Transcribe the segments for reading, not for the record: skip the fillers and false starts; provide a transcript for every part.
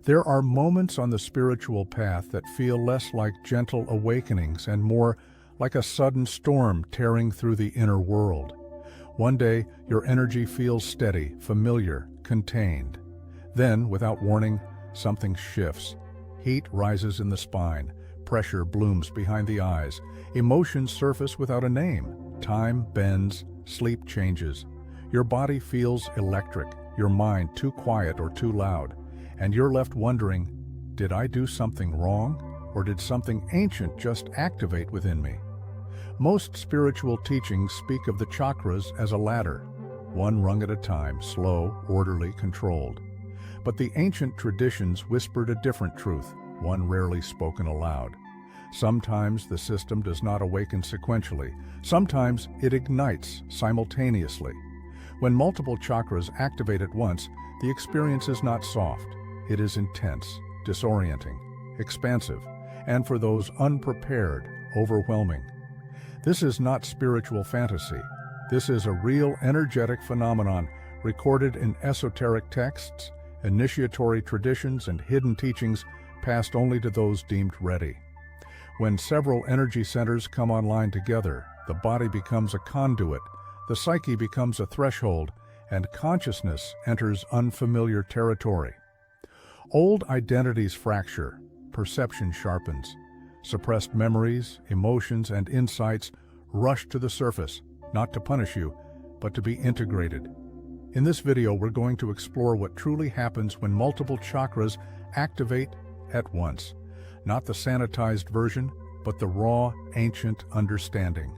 There are moments on the spiritual path that feel less like gentle awakenings and more like a sudden storm tearing through the inner world. One day, your energy feels steady, familiar, contained. Then, without warning, something shifts. Heat rises in the spine, pressure blooms behind the eyes, emotions surface without a name, time bends, sleep changes. Your body feels electric, your mind too quiet or too loud, and you're left wondering, did I do something wrong, or did something ancient just activate within me? Most spiritual teachings speak of the chakras as a ladder, one rung at a time, slow, orderly, controlled. But the ancient traditions whispered a different truth, one rarely spoken aloud. Sometimes the system does not awaken sequentially. Sometimes it ignites simultaneously. When multiple chakras activate at once, the experience is not soft. It is intense, disorienting, expansive, and for those unprepared, overwhelming. This is not spiritual fantasy. This is a real energetic phenomenon recorded in esoteric texts, initiatory traditions, and hidden teachings passed only to those deemed ready. When several energy centers come online together, the body becomes a conduit, the psyche becomes a threshold, and consciousness enters unfamiliar territory. Old identities fracture, perception sharpens. Suppressed memories, emotions, and insights rush to the surface, not to punish you, but to be integrated. In this video, we're going to explore what truly happens when multiple chakras activate at once. Not the sanitized version, but the raw, ancient understanding.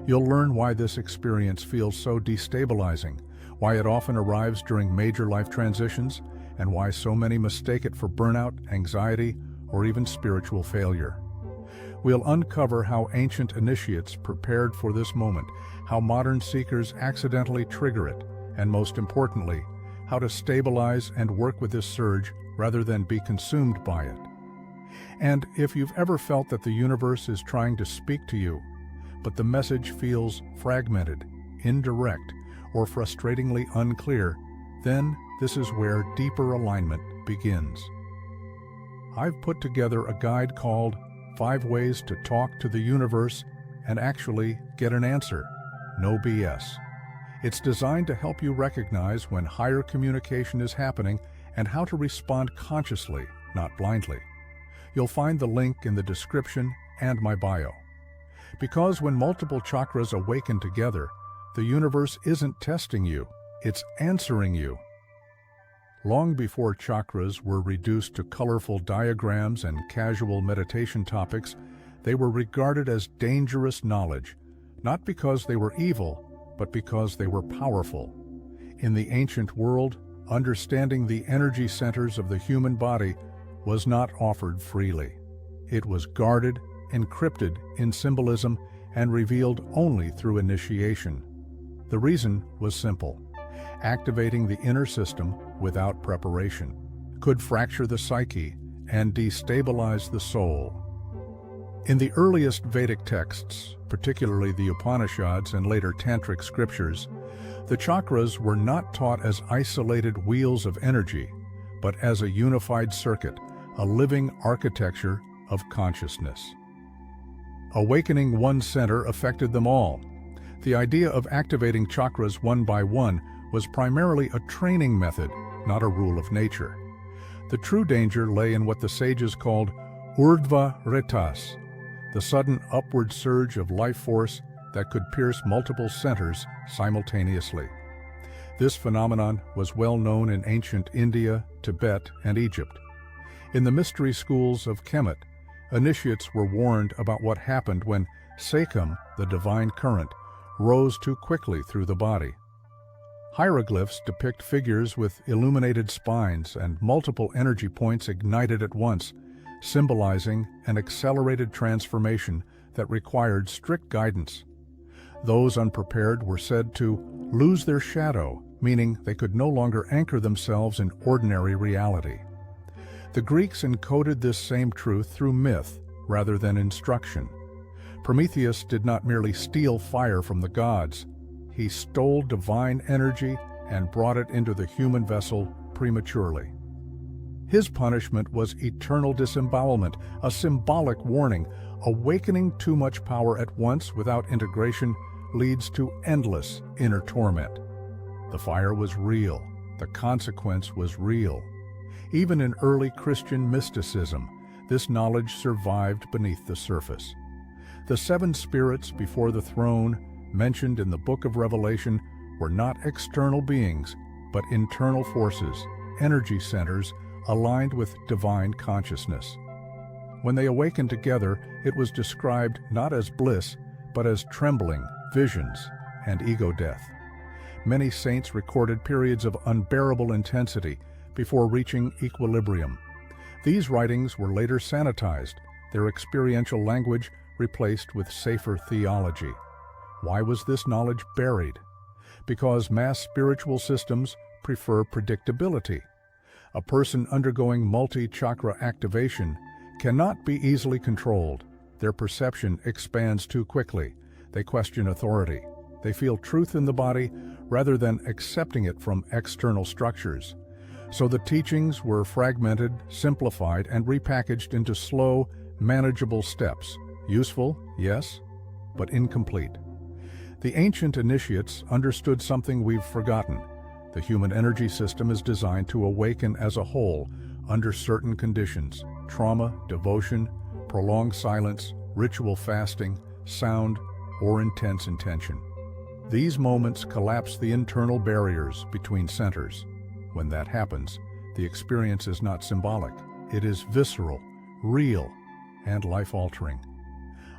You'll learn why this experience feels so destabilizing, why it often arrives during major life transitions, and why so many mistake it for burnout, anxiety, or even spiritual failure. We'll uncover how ancient initiates prepared for this moment, how modern seekers accidentally trigger it, and most importantly, how to stabilize and work with this surge rather than be consumed by it. And if you've ever felt that the universe is trying to speak to you, but the message feels fragmented, indirect, or frustratingly unclear, then this is where deeper alignment begins. I've put together a guide called 5 Ways to Talk to the Universe and Actually Get an Answer. No BS. It's designed to help you recognize when higher communication is happening and how to respond consciously, not blindly. You'll find the link in the description and my bio. Because when multiple chakras awaken together, the universe isn't testing you, it's answering you. Long before chakras were reduced to colorful diagrams and casual meditation topics, they were regarded as dangerous knowledge, not because they were evil, but because they were powerful. In the ancient world, understanding the energy centers of the human body was not offered freely. It was guarded, encrypted in symbolism, and revealed only through initiation. The reason was simple. Activating the inner system without preparation could fracture the psyche and destabilize the soul. In the earliest Vedic texts, particularly the Upanishads and later Tantric scriptures, the chakras were not taught as isolated wheels of energy, but as a unified circuit, a living architecture of consciousness. Awakening one center affected them all. The idea of activating chakras one by one was primarily a training method, not a rule of nature. The true danger lay in what the sages called urdhva ritas, the sudden upward surge of life force that could pierce multiple centers simultaneously. This phenomenon was well known in ancient India, Tibet, and Egypt. In the mystery schools of Kemet, initiates were warned about what happened when Sekam, the divine current, rose too quickly through the body. Hieroglyphs depict figures with illuminated spines and multiple energy points ignited at once, symbolizing an accelerated transformation that required strict guidance. Those unprepared were said to lose their shadow, meaning they could no longer anchor themselves in ordinary reality. The Greeks encoded this same truth through myth rather than instruction. Prometheus did not merely steal fire from the gods. He stole divine energy and brought it into the human vessel prematurely. His punishment was eternal disembowelment, a symbolic warning. Awakening too much power at once without integration leads to endless inner torment. The fire was real. The consequence was real. Even in early Christian mysticism, this knowledge survived beneath the surface. The seven spirits before the throne, mentioned in the book of Revelation, were not external beings, but internal forces, energy centers, aligned with divine consciousness. When they awakened together, it was described not as bliss, but as trembling, visions, and ego death. Many saints recorded periods of unbearable intensity before reaching equilibrium. These writings were later sanitized, their experiential language replaced with safer theology. Why was this knowledge buried? Because mass spiritual systems prefer predictability. A person undergoing multi-chakra activation cannot be easily controlled. Their perception expands too quickly. They question authority. They feel truth in the body rather than accepting it from external structures. So the teachings were fragmented, simplified, and repackaged into slow, manageable steps. Useful, yes, but incomplete. The ancient initiates understood something we've forgotten. The human energy system is designed to awaken as a whole under certain conditions: trauma, devotion, prolonged silence, ritual fasting, sound, or intense intention. These moments collapse the internal barriers between centers. When that happens, the experience is not symbolic. It is visceral, real, and life-altering.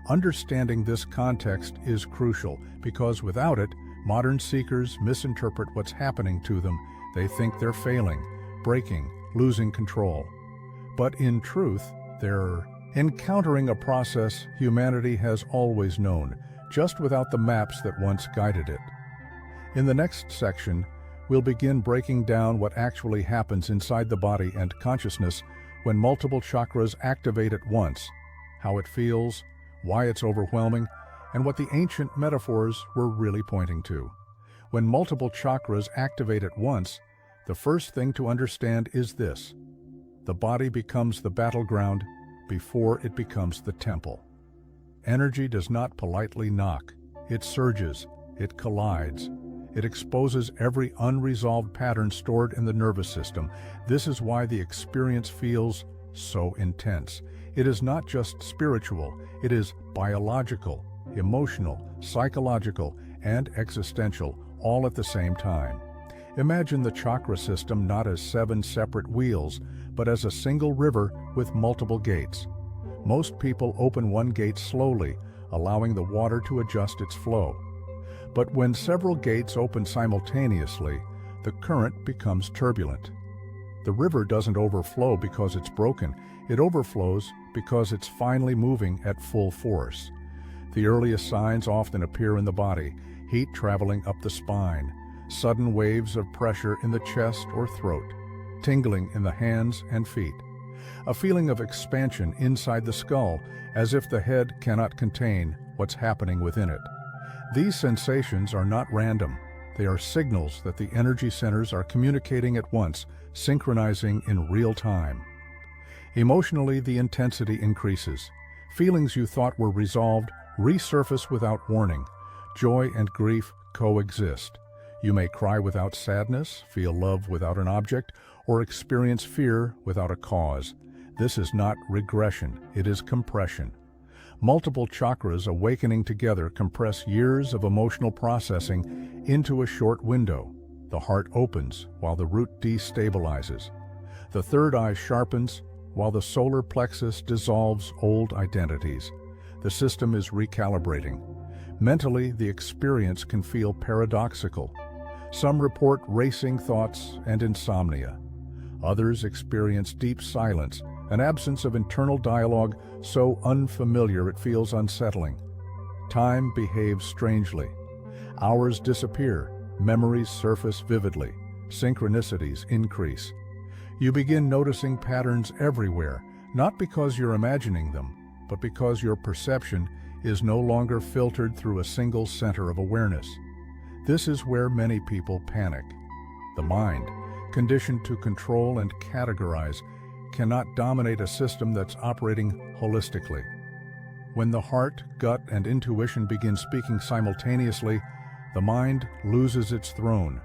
Understanding this context is crucial because without it, modern seekers misinterpret what's happening to them. They think they're failing, breaking, losing control. But in truth, they're encountering a process humanity has always known, just without the maps that once guided it. In the next section, we'll begin breaking down what actually happens inside the body and consciousness when multiple chakras activate at once, how it feels, why it's overwhelming, and what the ancient metaphors were really pointing to. When multiple chakras activate at once, the first thing to understand is this: the body becomes the battleground before it becomes the temple. Energy does not politely knock. It surges, it collides, it exposes every unresolved pattern stored in the nervous system. This is why the experience feels so intense. It is not just spiritual, it is biological, emotional, psychological, and existential, all at the same time. Imagine the chakra system not as 7 separate wheels, but as a single river with multiple gates. Most people open one gate slowly, allowing the water to adjust its flow. But when several gates open simultaneously, the current becomes turbulent. The river doesn't overflow because it's broken. It overflows because it's finally moving at full force. The earliest signs often appear in the body: heat traveling up the spine, sudden waves of pressure in the chest or throat, tingling in the hands and feet, a feeling of expansion inside the skull, as if the head cannot contain what's happening within it. These sensations are not random. They are signals that the energy centers are communicating at once, synchronizing in real time. Emotionally, the intensity increases. Feelings you thought were resolved resurface without warning. Joy and grief coexist. You may cry without sadness, feel love without an object, or experience fear without a cause. This is not regression, it is compression. Multiple chakras awakening together compress years of emotional processing into a short window. The heart opens while the root destabilizes. The third eye sharpens while the solar plexus dissolves old identities. The system is recalibrating. Mentally, the experience can feel paradoxical. Some report racing thoughts and insomnia. Others experience deep silence, an absence of internal dialogue so unfamiliar it feels unsettling. Time behaves strangely. Hours disappear, memories surface vividly, synchronicities increase. You begin noticing patterns everywhere, not because you're imagining them, but because your perception is no longer filtered through a single center of awareness. This is where many people panic. The mind, conditioned to control and categorize, cannot dominate a system that's operating holistically. When the heart, gut, and intuition begin speaking simultaneously, the mind loses its throne.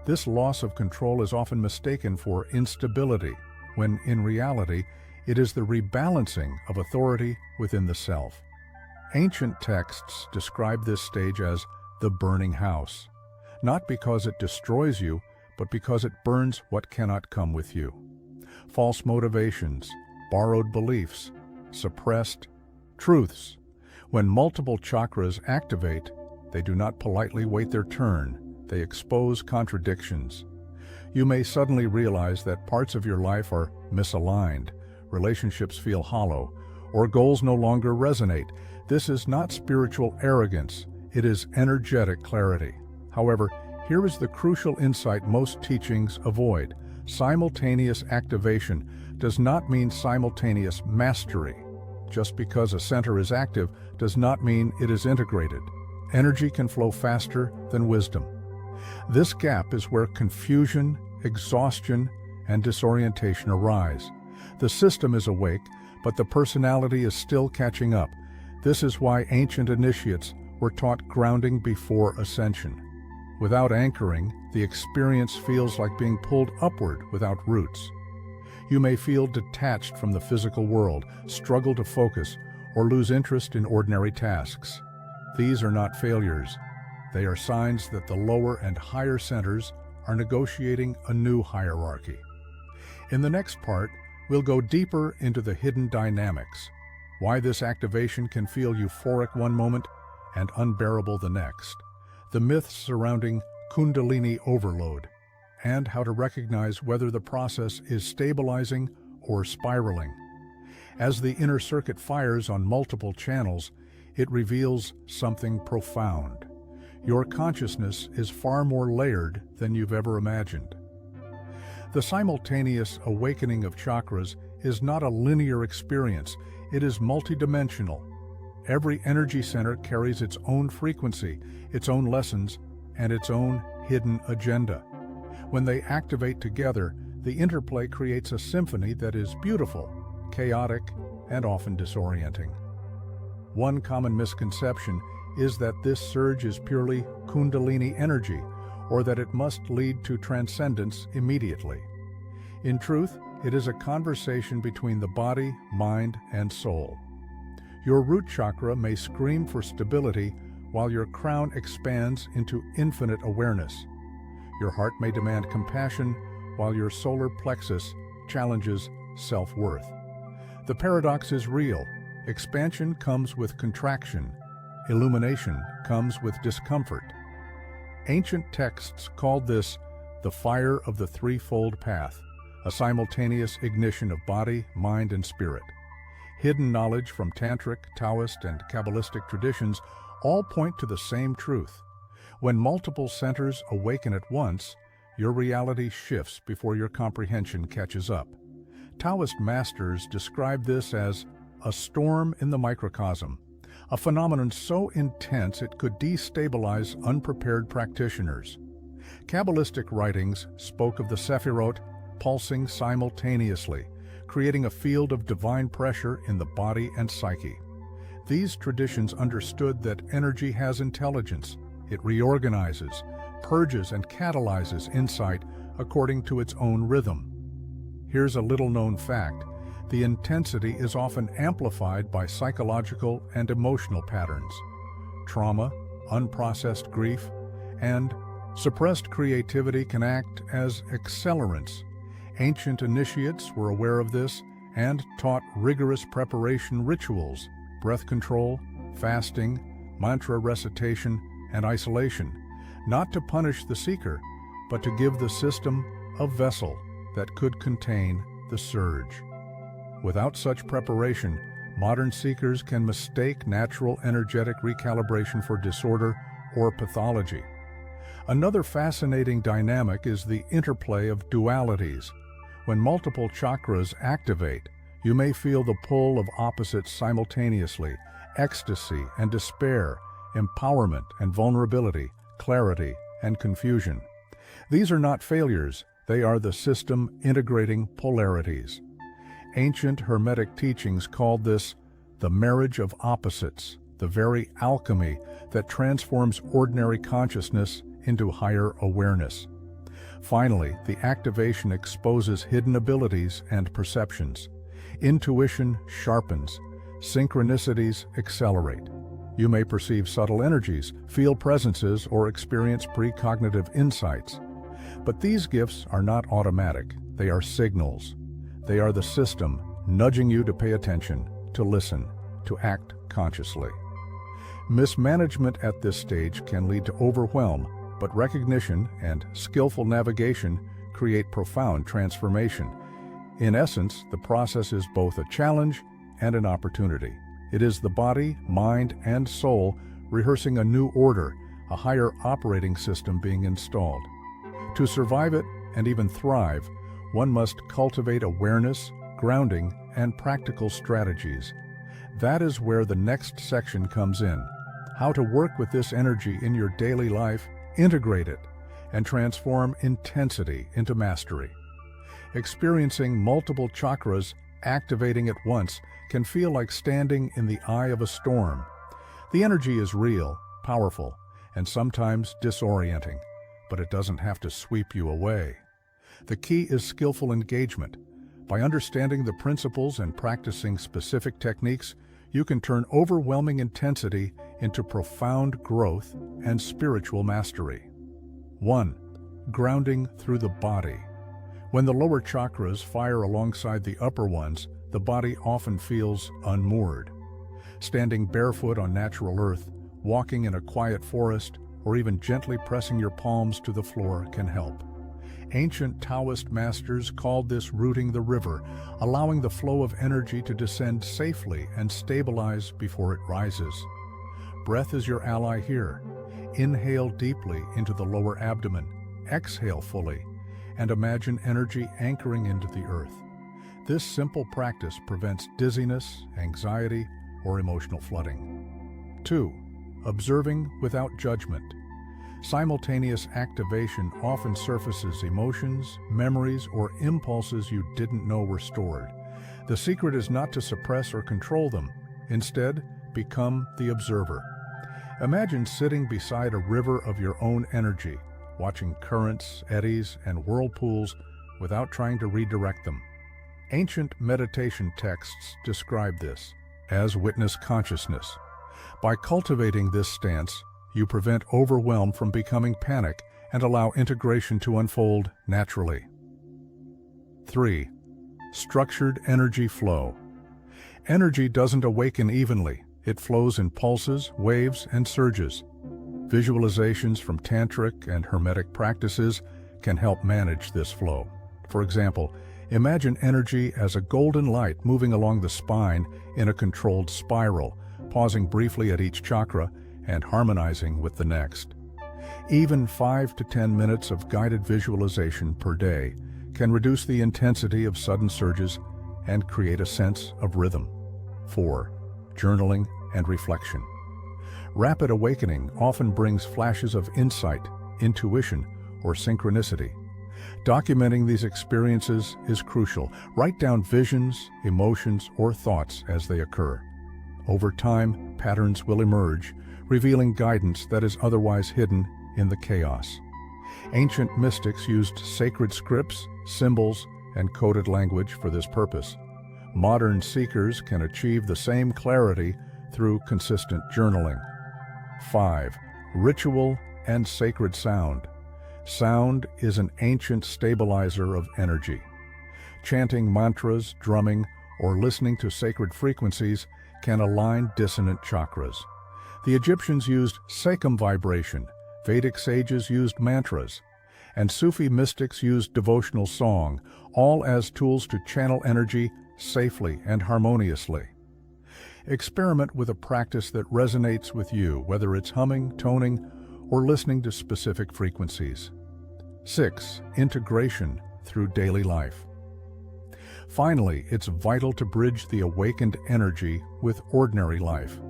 This loss of control is often mistaken for instability, when in reality, it is the rebalancing of authority within the self. Ancient texts describe this stage as the burning house, not because it destroys you, but because it burns what cannot come with you. False motivations, borrowed beliefs, suppressed truths. When multiple chakras activate, they do not politely wait their turn. They expose contradictions. You may suddenly realize that parts of your life are misaligned, relationships feel hollow, or goals no longer resonate. This is not spiritual arrogance, it is energetic clarity. However, here is the crucial insight most teachings avoid. Simultaneous activation does not mean simultaneous mastery. Just because a center is active does not mean it is integrated. Energy can flow faster than wisdom. This gap is where confusion, exhaustion, and disorientation arise. The system is awake, but the personality is still catching up. This is why ancient initiates were taught grounding before ascension. Without anchoring, the experience feels like being pulled upward without roots. You may feel detached from the physical world, struggle to focus, or lose interest in ordinary tasks. These are not failures. They are signs that the lower and higher centers are negotiating a new hierarchy. In the next part, we'll go deeper into the hidden dynamics, why this activation can feel euphoric one moment and unbearable the next, the myths surrounding Kundalini overload, and how to recognize whether the process is stabilizing or spiraling. As the inner circuit fires on multiple channels, it reveals something profound. Your consciousness is far more layered than you've ever imagined. The simultaneous awakening of chakras is not a linear experience, it is multidimensional. Every energy center carries its own frequency, its own lessons, and its own hidden agenda. When they activate together, the interplay creates a symphony that is beautiful, chaotic, and often disorienting. One common misconception is that this surge is purely Kundalini energy, or that it must lead to transcendence immediately. In truth, it is a conversation between the body, mind, and soul. Your root chakra may scream for stability while your crown expands into infinite awareness. Your heart may demand compassion while your solar plexus challenges self-worth. The paradox is real. Expansion comes with contraction. Illumination comes with discomfort. Ancient texts called this the fire of the threefold path, a simultaneous ignition of body, mind, and spirit. Hidden knowledge from Tantric, Taoist, and Kabbalistic traditions all point to the same truth. When multiple centers awaken at once, your reality shifts before your comprehension catches up. Taoist masters describe this as a storm in the microcosm, a phenomenon so intense it could destabilize unprepared practitioners. Kabbalistic writings spoke of the Sephirot pulsing simultaneously, creating a field of divine pressure in the body and psyche. These traditions understood that energy has intelligence. It reorganizes, purges, and catalyzes insight according to its own rhythm. Here's a little-known fact. The intensity is often amplified by psychological and emotional patterns. Trauma, unprocessed grief, and suppressed creativity can act as accelerants. Ancient initiates were aware of this and taught rigorous preparation rituals, breath control, fasting, mantra recitation, and isolation, not to punish the seeker, but to give the system a vessel that could contain the surge. Without such preparation, modern seekers can mistake natural energetic recalibration for disorder or pathology. Another fascinating dynamic is the interplay of dualities. When multiple chakras activate, you may feel the pull of opposites simultaneously: ecstasy and despair, empowerment and vulnerability, clarity and confusion. These are not failures, they are the system integrating polarities. Ancient hermetic teachings called this the marriage of opposites, the very alchemy that transforms ordinary consciousness into higher awareness. Finally, the activation exposes hidden abilities and perceptions. Intuition sharpens, synchronicities accelerate. You may perceive subtle energies, feel presences, or experience precognitive insights. But these gifts are not automatic, they are signals. They are the system nudging you to pay attention, to listen, to act consciously. Mismanagement at this stage can lead to overwhelm, but recognition and skillful navigation create profound transformation. In essence, the process is both a challenge and an opportunity. It is the body, mind, and soul rehearsing a new order, a higher operating system being installed. To survive it and even thrive, one must cultivate awareness, grounding, and practical strategies. That is where the next section comes in. How to work with this energy in your daily life, integrate it, and transform intensity into mastery. Experiencing multiple chakras activating at once can feel like standing in the eye of a storm. The energy is real, powerful, and sometimes disorienting, but it doesn't have to sweep you away. The key is skillful engagement. By understanding the principles and practicing specific techniques, you can turn overwhelming intensity into profound growth and spiritual mastery. 1. Grounding through the body. When the lower chakras fire alongside the upper ones, the body often feels unmoored. Standing barefoot on natural earth, walking in a quiet forest, or even gently pressing your palms to the floor can help. Ancient Taoist masters called this rooting the river, allowing the flow of energy to descend safely and stabilize before it rises. Breath is your ally here. Inhale deeply into the lower abdomen, exhale fully, and imagine energy anchoring into the earth. This simple practice prevents dizziness, anxiety, or emotional flooding. 2. Observing without judgment. Simultaneous activation often surfaces emotions, memories, or impulses you didn't know were stored. The secret is not to suppress or control them. Instead, become the observer. Imagine sitting beside a river of your own energy, watching currents, eddies, and whirlpools without trying to redirect them. Ancient meditation texts describe this as witness consciousness. By cultivating this stance, you prevent overwhelm from becoming panic and allow integration to unfold naturally. 3. Structured energy flow. Energy doesn't awaken evenly. It flows in pulses, waves, and surges. Visualizations from tantric and hermetic practices can help manage this flow. For example, imagine energy as a golden light moving along the spine in a controlled spiral, pausing briefly at each chakra and harmonizing with the next. Even 5 to 10 minutes of guided visualization per day can reduce the intensity of sudden surges and create a sense of rhythm. 4. Journaling and reflection. Rapid awakening often brings flashes of insight, intuition, or synchronicity. Documenting these experiences is crucial. Write down visions, emotions, or thoughts as they occur. Over time, patterns will emerge, revealing guidance that is otherwise hidden in the chaos. Ancient mystics used sacred scripts, symbols, and coded language for this purpose. Modern seekers can achieve the same clarity through consistent journaling. 5. Ritual and sacred sound. Sound is an ancient stabilizer of energy. Chanting mantras, drumming, or listening to sacred frequencies can align dissonant chakras. The Egyptians used sekam vibration, Vedic sages used mantras, and Sufi mystics used devotional song, all as tools to channel energy safely and harmoniously. Experiment with a practice that resonates with you, whether it's humming, toning, or listening to specific frequencies. 6. Integration through daily life. Finally, it's vital to bridge the awakened energy with ordinary life.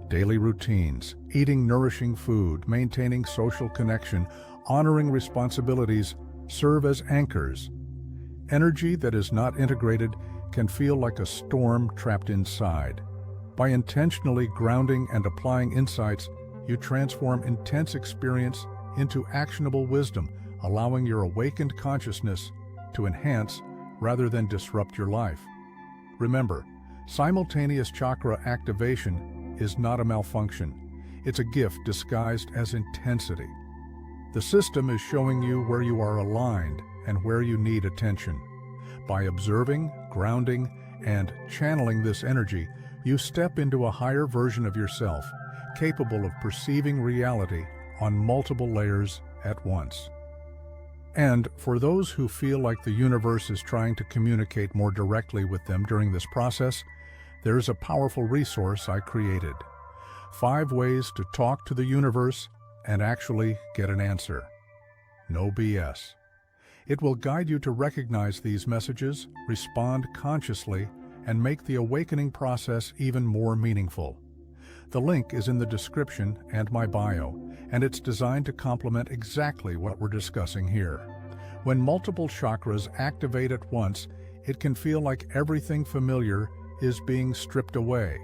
Daily routines, eating nourishing food, maintaining social connection, honoring responsibilities serve as anchors. Energy that is not integrated can feel like a storm trapped inside. By intentionally grounding and applying insights, you transform intense experience into actionable wisdom, allowing your awakened consciousness to enhance rather than disrupt your life. Remember, simultaneous chakra activation is not a malfunction. It's a gift disguised as intensity. The system is showing you where you are aligned and where you need attention. By observing, grounding, and channeling this energy, you step into a higher version of yourself, capable of perceiving reality on multiple layers at once. And for those who feel like the universe is trying to communicate more directly with them during this process, there's a powerful resource I created. 5 ways to talk to the universe and actually get an answer. No BS. It will guide you to recognize these messages, respond consciously, and make the awakening process even more meaningful. The link is in the description and my bio, and it's designed to complement exactly what we're discussing here. When multiple chakras activate at once, it can feel like everything familiar is being stripped away.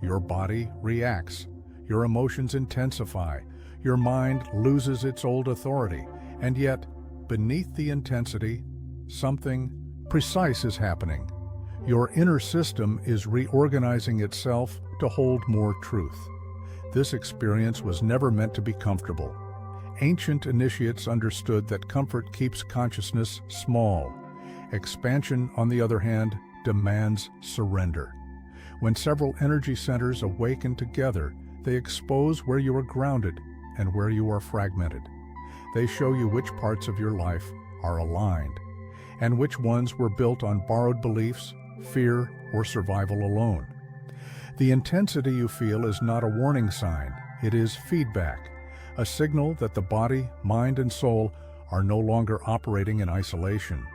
Your body reacts, your emotions intensify, your mind loses its old authority, and yet, beneath the intensity, something precise is happening. Your inner system is reorganizing itself to hold more truth. This experience was never meant to be comfortable. Ancient initiates understood that comfort keeps consciousness small. Expansion, on the other hand, demands surrender. When several energy centers awaken together, they expose where you are grounded and where you are fragmented. They show you which parts of your life are aligned, and which ones were built on borrowed beliefs, fear, or survival alone. The intensity you feel is not a warning sign, it is feedback, a signal that the body, mind, and soul are no longer operating in isolation.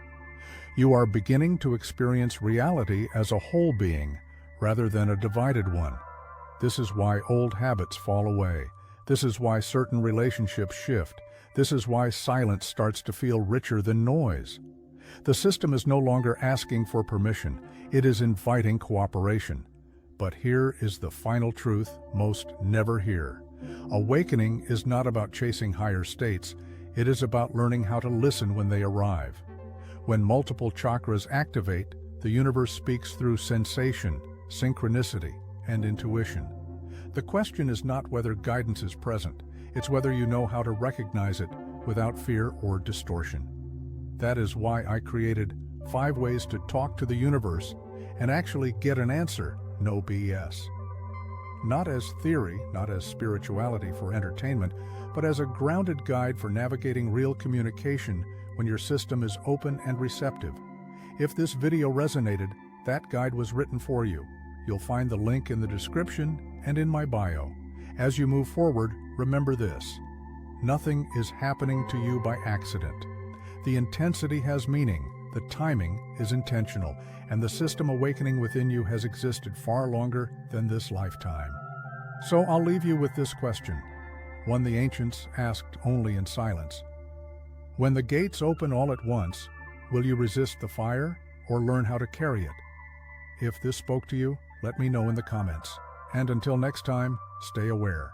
You are beginning to experience reality as a whole being, rather than a divided one. This is why old habits fall away. This is why certain relationships shift. This is why silence starts to feel richer than noise. The system is no longer asking for permission, it is inviting cooperation. But here is the final truth most never hear. Awakening is not about chasing higher states, it is about learning how to listen when they arrive. When multiple chakras activate, the universe speaks through sensation, synchronicity, and intuition. The question is not whether guidance is present, it's whether you know how to recognize it without fear or distortion. That is why I created 5 ways to talk to the universe and actually get an answer, no BS. Not as theory, not as spirituality for entertainment, but as a grounded guide for navigating real communication when your system is open and receptive. If this video resonated, that guide was written for you. You'll find the link in the description and in my bio. As you move forward, remember this: nothing is happening to you by accident. The intensity has meaning, the timing is intentional, and the system awakening within you has existed far longer than this lifetime. So I'll leave you with this question, one the ancients asked only in silence. When the gates open all at once, will you resist the fire or learn how to carry it? If this spoke to you, let me know in the comments. And until next time, stay aware.